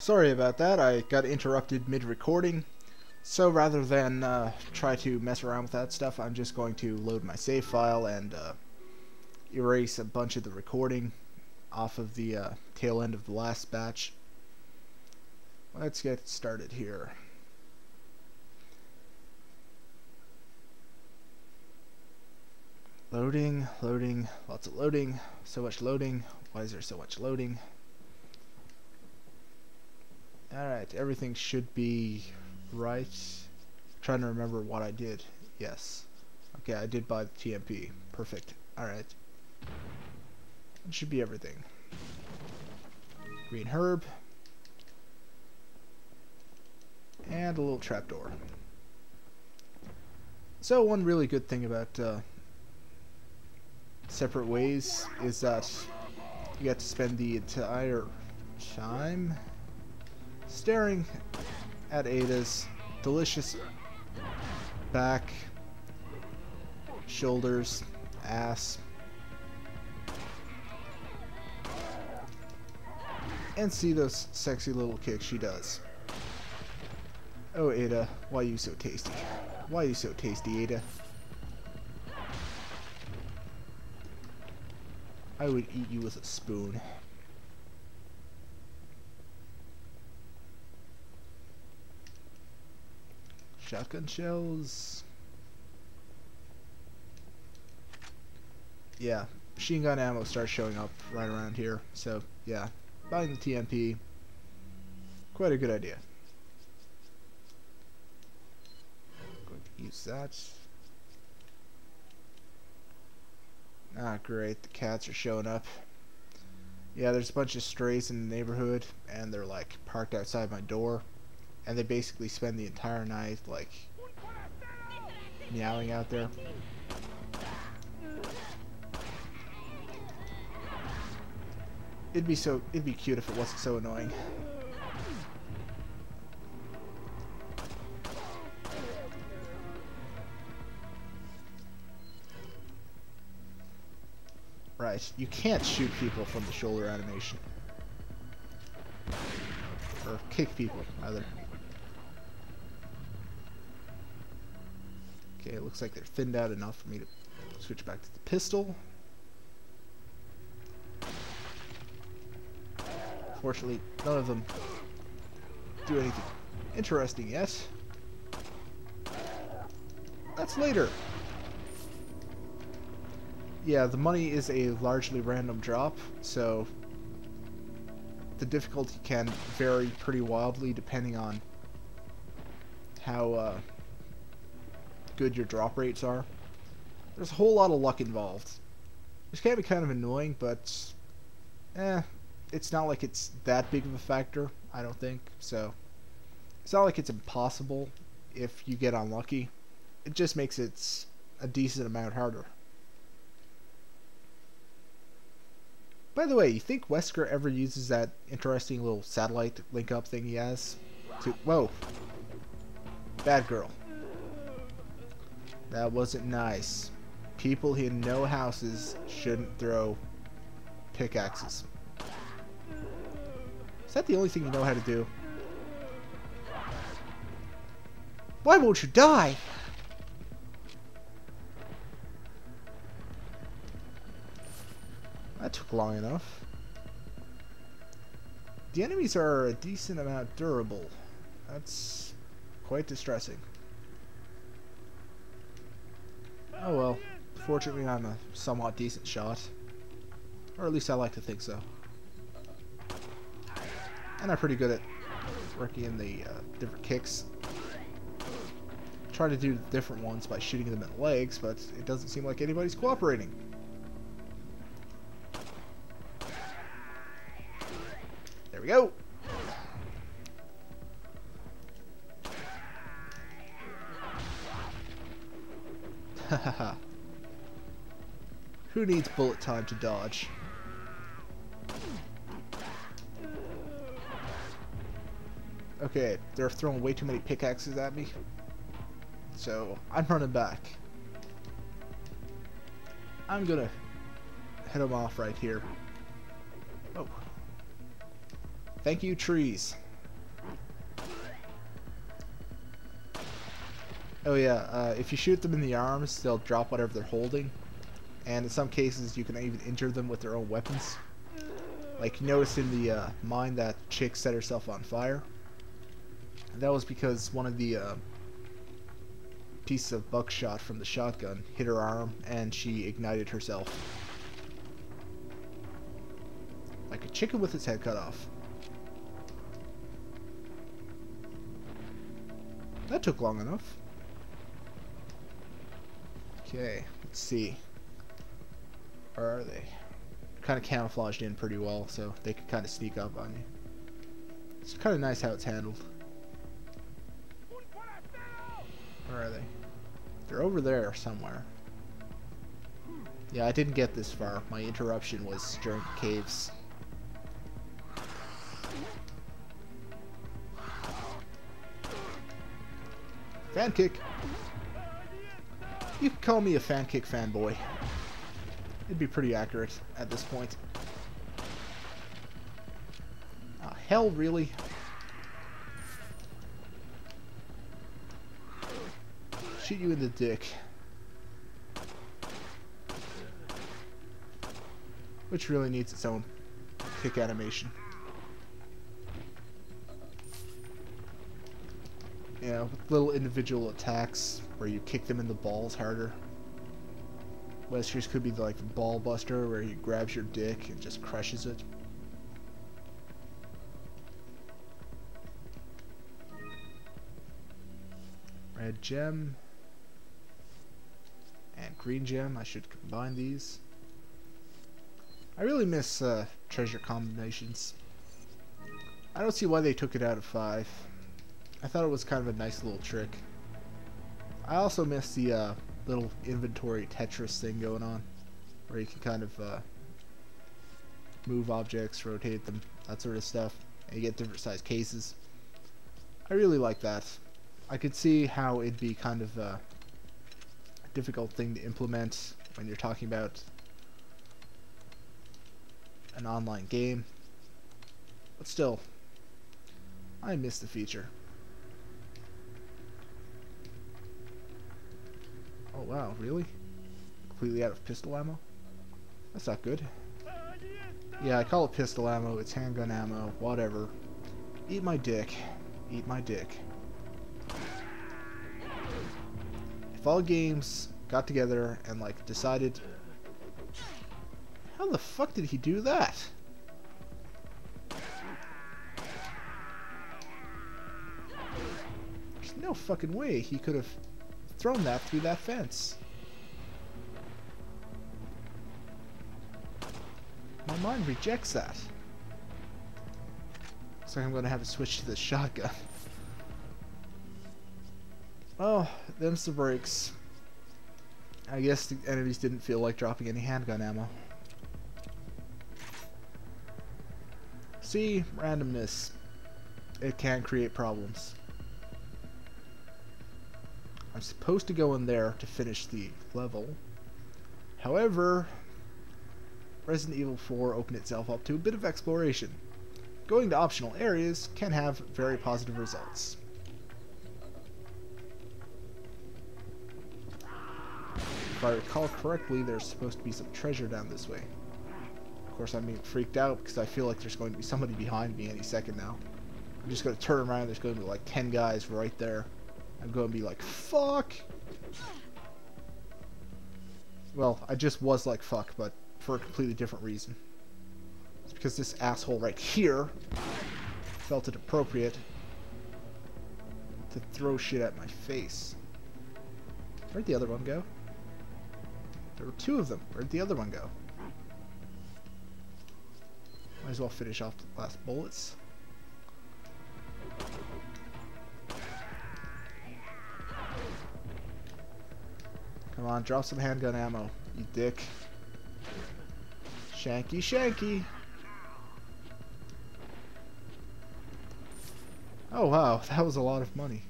Sorry about that, I got interrupted mid-recording. So rather than try to mess around with that stuff, I'm just going to load my save file and erase a bunch of the recording off of the tail end of the last batch. Let's get started here. Loading, loading, lots of loading, so much loading. Why is there so much loading? Alright, everything should be right. I'm trying to remember what I did. Yes. Okay, I did buy the TMP. Perfect. Alright. That should be everything. Green herb. And a little trapdoor. So one really good thing about separate ways is that you get to spend the entire time staring at Ada's delicious back, shoulders, ass, and see those sexy little kicks she does. Oh Ada, why are you so tasty? Why are you so tasty, Ada? I would eat you with a spoon. Shotgun shells. Yeah, machine gun ammo starts showing up right around here. So, yeah, buying the TMP, quite a good idea. Going to use that. Ah, great, the cats are showing up. Yeah, there's a bunch of strays in the neighborhood, and they're like parked outside my door. And they basically spend the entire night, like, meowing out there. It'd be cute if it wasn't so annoying. Right, you can't shoot people from the shoulder animation. Or kick people, either. Okay, it looks like they're thinned out enough for me to switch back to the pistol. Fortunately, none of them do anything interesting yet. That's later. Yeah, the money is a largely random drop, so the difficulty can vary pretty wildly depending on how good your drop rates are. There's a whole lot of luck involved, which can be kind of annoying, but it's not like it's that big of a factor, I don't think. So it's not like it's impossible if you get unlucky. It just makes it a decent amount harder. By the way, you think Wesker ever uses that interesting little satellite link-up thing he has? Whoa. Bad girl. That wasn't nice. People in no houses shouldn't throw pickaxes. Is that the only thing you know how to do? Why won't you die? That took long enough. The enemies are a decent amount durable. That's quite distressing. Oh well. Fortunately, I'm a somewhat decent shot. Or at least I like to think so. And I'm pretty good at working in the different kicks. Try to do different ones by shooting them in the legs, but it doesn't seem like anybody's cooperating. There we go. Hahaha. Who needs bullet time to dodge? Okay, they're throwing way too many pickaxes at me. So, I'm running back. I'm gonna head them off right here. Oh. Thank you, trees. Oh yeah, if you shoot them in the arms, they'll drop whatever they're holding. And in some cases, you can even injure them with their own weapons. Like, you notice in the mine that chick set herself on fire. And that was because one of the pieces of buckshot from the shotgun hit her arm, and she ignited herself. Like a chicken with its head cut off. That took long enough. Okay, let's see. Where are they? Kind of camouflaged in pretty well, so they could kind of sneak up on you. It's kind of nice how it's handled. Where are they? They're over there somewhere. Yeah, I didn't get this far. My interruption was during the caves. Fan kick. You can call me a fan kick fanboy. It'd be pretty accurate at this point. Ah, hell, really? Shoot you in the dick. Which really needs its own kick animation. Yeah, with little individual attacks where you kick them in the balls harder. Wester's could be like the ball buster where he grabs your dick and just crushes it. Red gem and green gem. I should combine these. I really miss treasure combinations. I don't see why they took it out of 5. I thought it was kind of a nice little trick. I also miss the little inventory Tetris thing going on, where you can kind of move objects, rotate them, that sort of stuff, and you get different size cases. I really like that. I could see how it'd be kind of a difficult thing to implement when you're talking about an online game, but still, I miss the feature. Oh wow, really? Completely out of pistol ammo? That's not good. Yeah, I call it pistol ammo, it's handgun ammo, whatever. Eat my dick. Eat my dick. If all games got together and like decided... How the fuck did he do that? There's no fucking way he could have thrown that through that fence. My mind rejects that. Looks like I'm gonna have to switch to the shotgun. Oh, them's the breaks. I guess the enemies didn't feel like dropping any handgun ammo. See, randomness. It can create problems. I'm supposed to go in there to finish the level. However, Resident Evil 4 opened itself up to a bit of exploration. Going to optional areas can have very positive results. If I recall correctly, there's supposed to be some treasure down this way. Of course, I'm being freaked out because I feel like there's going to be somebody behind me any second now. I'm just going to turn around, there's going to be like 10 guys right there. I'm going to be like, fuck! Well, I just was like, fuck, but for a completely different reason. It's because this asshole right here felt it appropriate to throw shit at my face. Where'd the other one go? There were 2 of them. Where'd the other one go? Might as well finish off the last bullets. Come on, drop some handgun ammo, you dick. Shanky, shanky. Oh wow, that was a lot of money.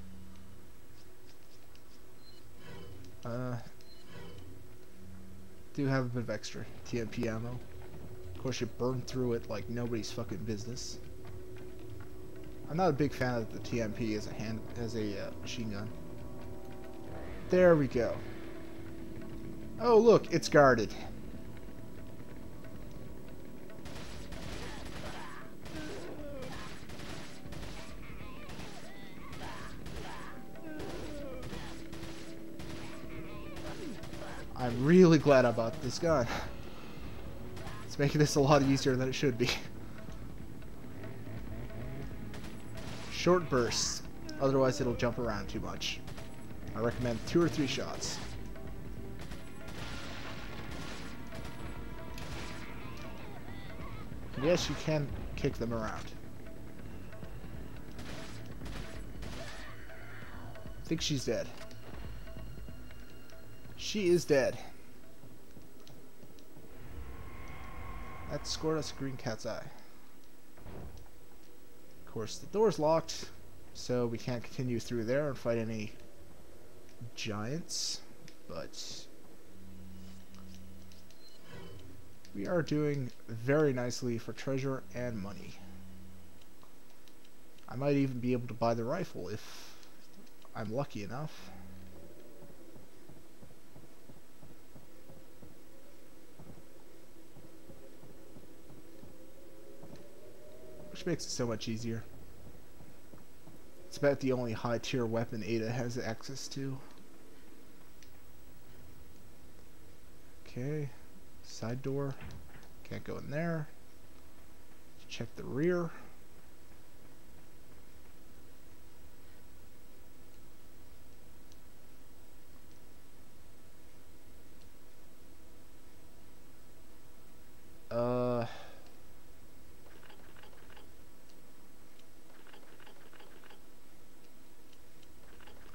Do have a bit of extra TMP ammo. Of course, you burn through it like nobody's fucking business. I'm not a big fan of the TMP as a machine gun. There we go. Oh, look, it's guarded. I'm really glad about this gun. It's making this a lot easier than it should be. Short bursts, otherwise it'll jump around too much. I recommend 2 or 3 shots. Yes, you can kick them around. I think she's dead. She is dead. That scored us a green cat's eye. Of course, the door's locked, so we can't continue through there and fight any giants, but we are doing very nicely for treasure and money. I might even be able to buy the rifle if I'm lucky enough. Which makes it so much easier. It's about the only high tier weapon Ada has access to. Okay, side door. Can't go in there. Check the rear.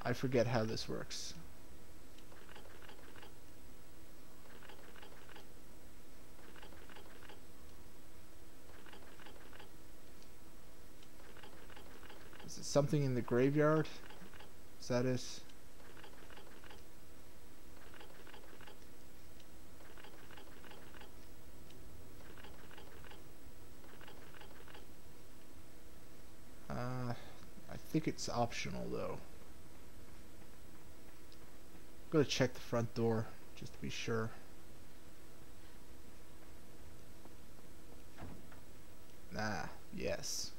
I forget how this works. Is it something in the graveyard? Is that it? I think it's optional though. I'm gonna check the front door just to be sure. Ah, yes.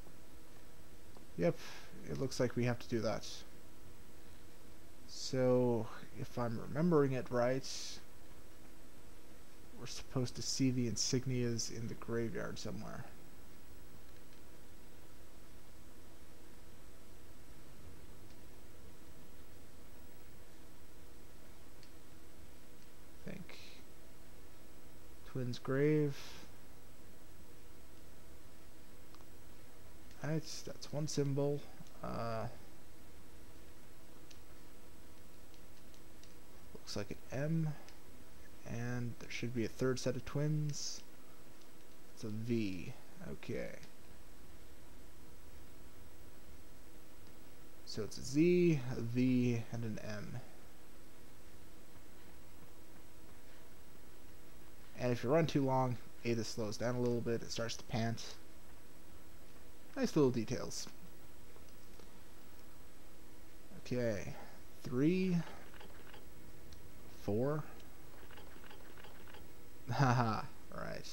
Yep, it looks like we have to do that. So, if I'm remembering it right, we're supposed to see the insignias in the graveyard somewhere. I think. Twin's grave. Alright, that's one symbol. Looks like an M. And there should be a third set of twins. It's a V. Okay. So it's a Z, a V, and an M. And if you run too long, Ada slows down a little bit, it starts to pant. Nice little details. Okay. 3, 4. Haha, right.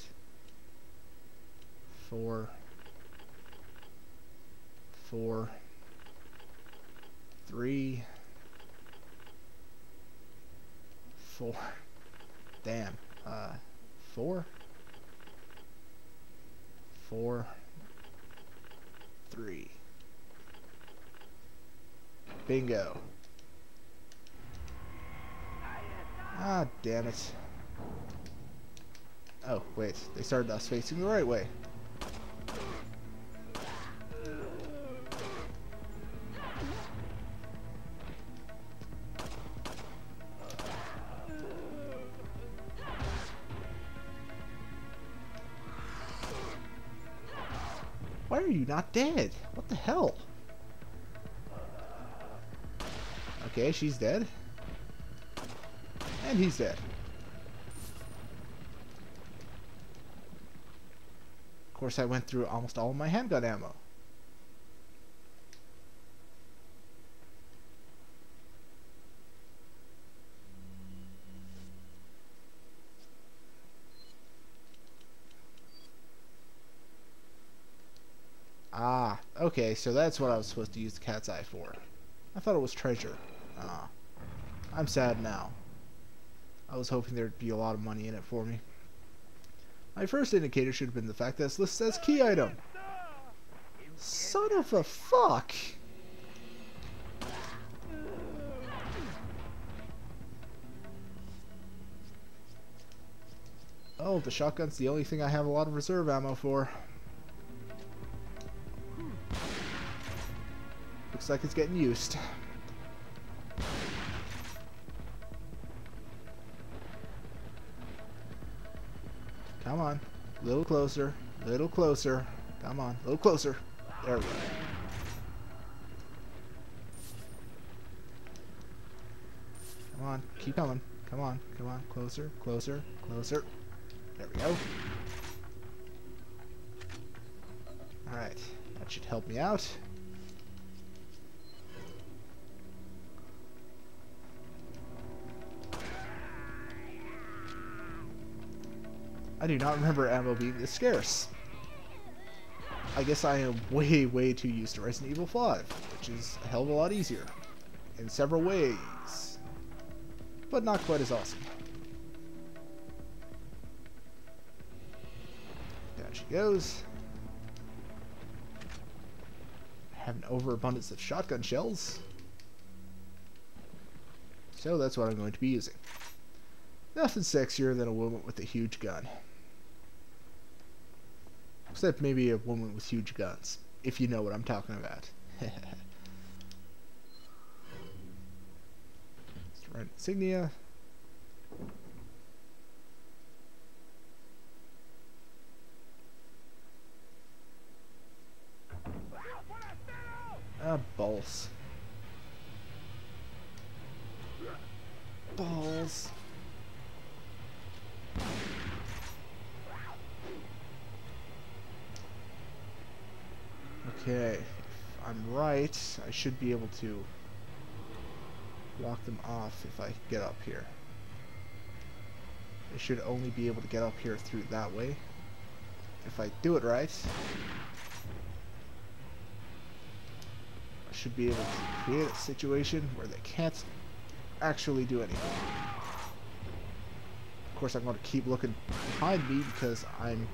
4, 4, 3, 4. Damn. 4, 4, 3. Bingo. Ah, damn it. Oh, wait. They started us facing the right way. Why are you not dead? What the hell? Okay, she's dead. And he's dead. Of course, I went through almost all of my handgun ammo. Okay, so that's what I was supposed to use the cat's eye for. I thought it was treasure. Ah. I'm sad now. I was hoping there'd be a lot of money in it for me. My first indicator should have been the fact that it's listed as key item. Son of a fuck! Oh, the shotgun's the only thing I have a lot of reserve ammo for. Looks like it's getting used. Come on. A little closer. A little closer. Come on. A little closer. There we go. Come on. Keep coming. Come on. Come on. Closer. Closer. Closer. There we go. Alright. That should help me out. I do not remember ammo being this scarce. I guess I am way, way too used to Resident Evil 5, which is a hell of a lot easier. In several ways. But not quite as awesome. Down she goes. I have an overabundance of shotgun shells. So that's what I'm going to be using. Nothing sexier than a woman with a huge gun. Except maybe a woman with huge guns, if you know what I'm talking about. Right insignia. Balls. Balls. Okay, if I'm right, I should be able to block them off if I get up here. I should only be able to get up here through that way. If I do it right, I should be able to create a situation where they can't actually do anything. Of course, I'm going to keep looking behind me because I'm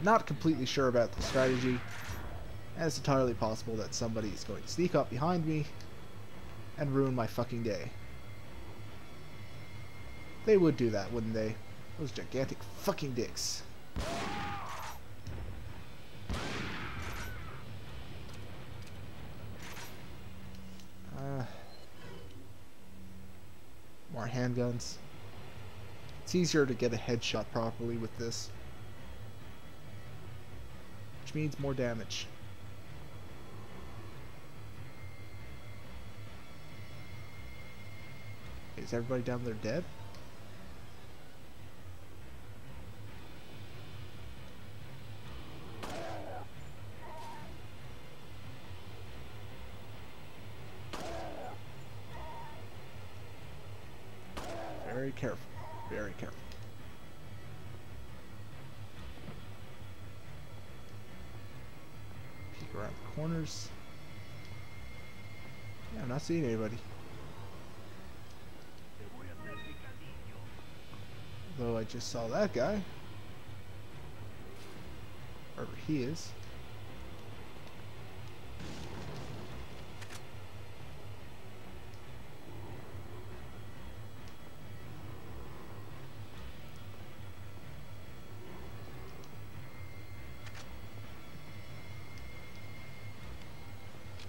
not completely sure about the strategy. And it's entirely possible that somebody is going to sneak up behind me and ruin my fucking day. They would do that, wouldn't they? Those gigantic fucking dicks. More handguns. It's easier to get a headshot properly with this. Which means more damage. Is everybody down there dead? Very careful. Very careful. Peek around the corners. Yeah, I'm not seeing anybody. Though I just saw that guy. Wherever he is.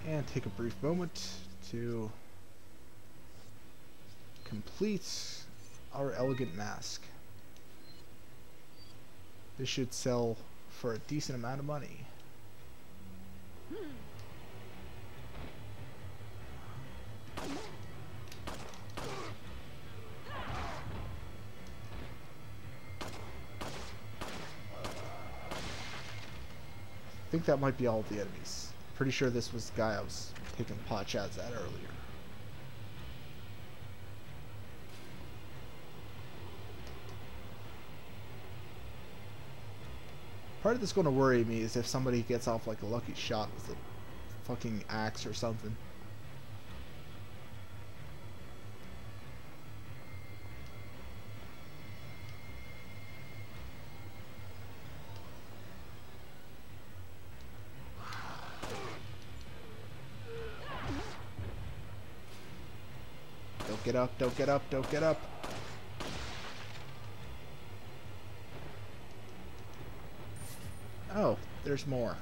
And take a brief moment to complete our elegant mask. This should sell for a decent amount of money. I think that might be all of the enemies. Pretty sure this was the guy I was taking pot shots at earlier. Part of that's going to worry me is if somebody gets off like a lucky shot with fucking axe or something. Don't get up, don't get up, don't get up. Oh, there's more.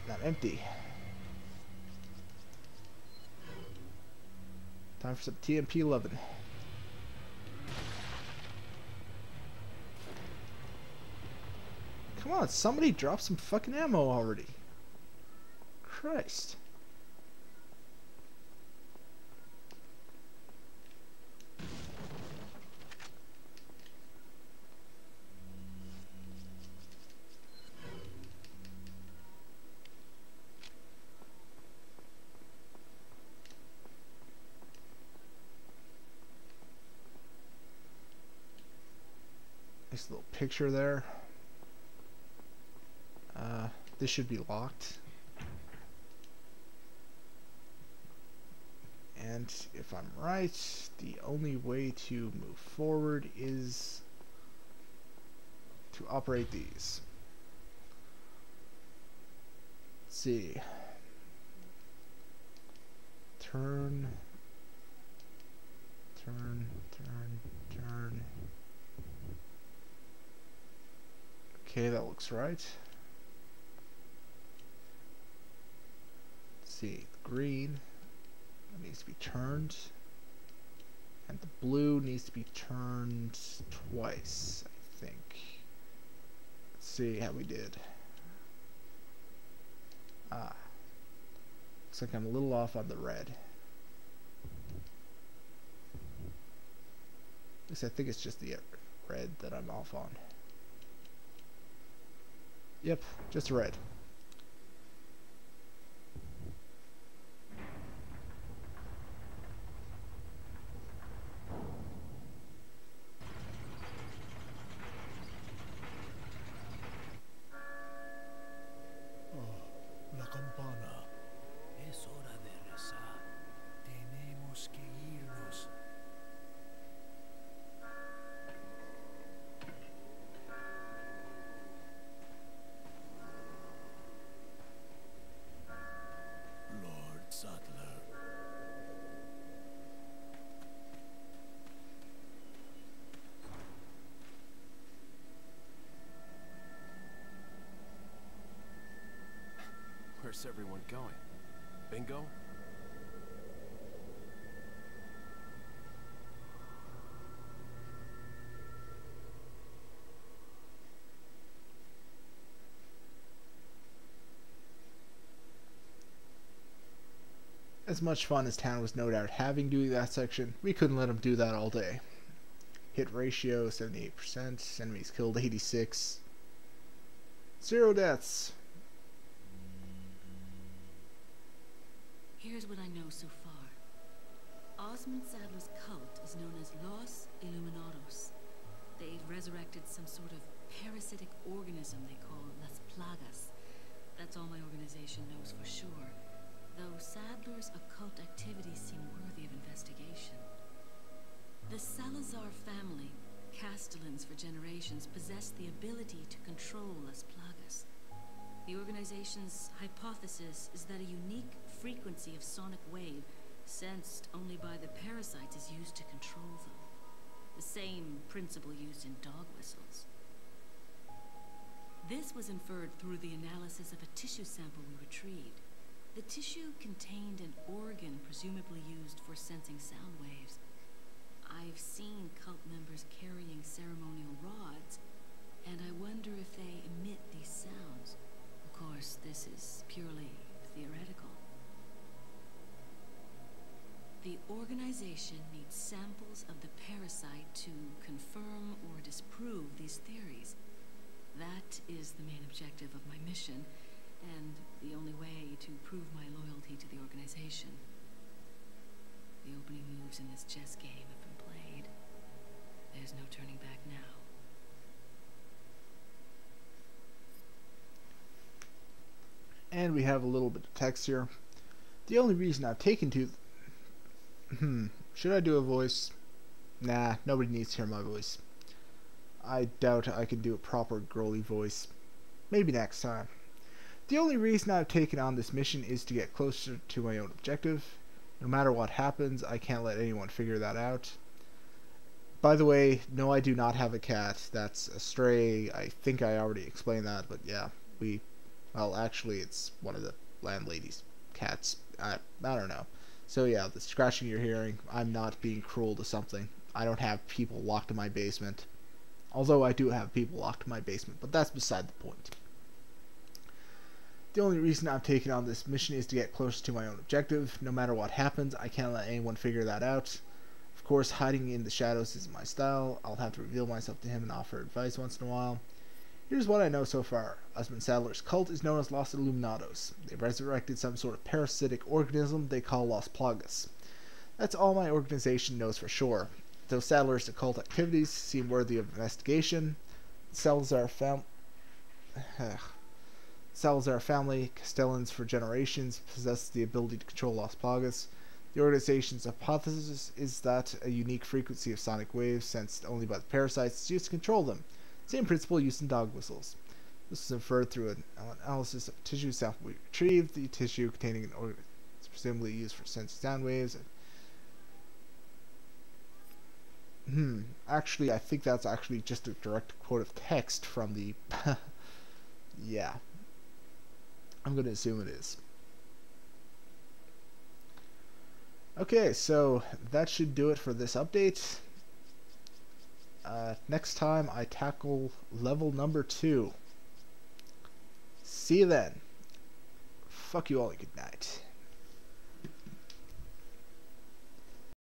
Not empty. Time for some TMP loving. Come on, somebody drop some fucking ammo already. Christ. Nice little picture there. This should be locked. And if I'm right, the only way to move forward is to operate these. Let's see. Turn. Turn, turn, turn. Okay, that looks right. Let's see, the green needs to be turned, and the blue needs to be turned twice, I think. Let's see how we did. Looks like I'm a little off on the red. At least I think it's just the red that I'm off on. Yep, just red. La campana. Es hora de rezar. Tenemos que irnos. Lord Sattler. Where's everyone going? Bingo? As much fun as Town was no doubt having doing that section, we couldn't let him do that all day. Hit ratio 78%, enemies killed 86, 0 deaths. Here's what I know so far. Osmond Saddler's cult is known as Los Illuminados. They've resurrected some sort of parasitic organism they call Las Plagas. That's all my organization knows for sure. Though Saddler's occult activities seem worthy of investigation. The Salazar family, Castellans for generations, possessed the ability to control Las Plagas. The organization's hypothesis is that a unique frequency of sonic wave, sensed only by the parasites, is used to control them. The same principle used in dog whistles. This was inferred through the analysis of a tissue sample we retrieved. The tissue contained an organ presumably used for sensing sound waves. I've seen cult members carrying ceremonial rods, and I wonder if they emit these sounds. Of course, this is purely theoretical. The organization needs samples of the parasite to confirm or disprove these theories. That is the main objective of my mission, and the only way to prove my loyalty to the organization. The opening moves in this chess game have been played. There's no turning back now. And we have a little bit of text here. The only reason I've taken to... should I do a voice? Nah, nobody needs to hear my voice. I doubt I can do a proper girly voice. Maybe next time. The only reason I've taken on this mission is to get closer to my own objective. No matter what happens, I can't let anyone figure that out. By the way, no, I do not have a cat. That's a stray. I think I already explained that, but yeah, well, actually, it's one of the landlady's cats. I don't know. So yeah, the scratching you're hearing, I'm not being cruel to something. I don't have people locked in my basement. Although I do have people locked in my basement, but that's beside the point. The only reason I'm taking on this mission is to get closer to my own objective. No matter what happens, I can't let anyone figure that out. Of course, hiding in the shadows isn't my style. I'll have to reveal myself to him and offer advice once in a while. Here's what I know so far. Osmond Saddler's cult is known as Los Illuminados. They've resurrected some sort of parasitic organism they call Las Plagas. That's all my organization knows for sure. Though Saddler's occult activities seem worthy of investigation, Salazar family, Castellans for generations, possess the ability to control Las Plagas. The organization's hypothesis is that a unique frequency of sonic waves sensed only by the parasites is used to control them. Same principle used in dog whistles. This is inferred through an analysis of tissue sample we retrieved. The tissue containing an organism is presumably used for sensing sound waves. Actually, I think that's actually just a direct quote of text from the... yeah. I'm going to assume it is. Okay, so that should do it for this update. Next time I tackle level number 2. See you then. Fuck you all and good night.